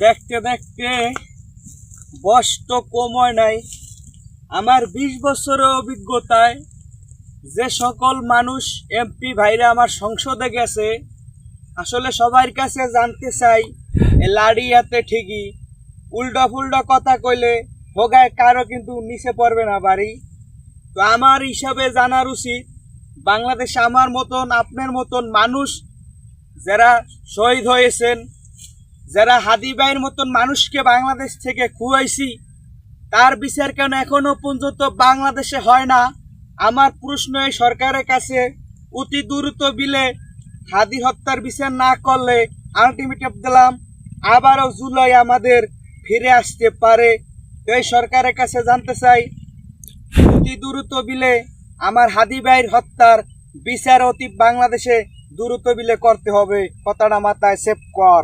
দেখতে দেখতে বয়স তো কম হয় নাই। আমার 20 বছরের অভিজ্ঞতায় যে সকল মানুষ এমপি ভাইরা আমার সংসদে গেছে, আসলে সবার কাছে জানতে চাই, এ লাড়ি হাতে ঠিকই উল্টা ফুল্টা কথা কইলে হোগায় কারো কিন্তু নিচে পড়বে না বাড়ি। তো আমার হিসাবে জানার উচিত, বাংলাদেশে আমার মতন আপনার মতন মানুষ যারা শহীদ হয়েছেন, যারা হাদি ভাইয়ের মতন মানুষকে বাংলাদেশ থেকে খুয়াইছি, তার বিচার কেন এখনো পর্যন্ত বাংলাদেশে হয় না? আমার প্রশ্ন এই সরকারের কাছে, অতি দ্রুত বিলে হাদি হত্যার বিচার না করলে আলটিমেটাম দিলাম আবারও জুলাই আমাদের ফিরে আসতে পারে। তো এই সরকারের কাছে জানতে চাই, অতি দ্রুত বিলে আমার হাদি ভাইয়ের হত্যার বিচার অতি বাংলাদেশে দ্রুত বিলে করতে হবে। কথাটা মাথায় সেভ কর।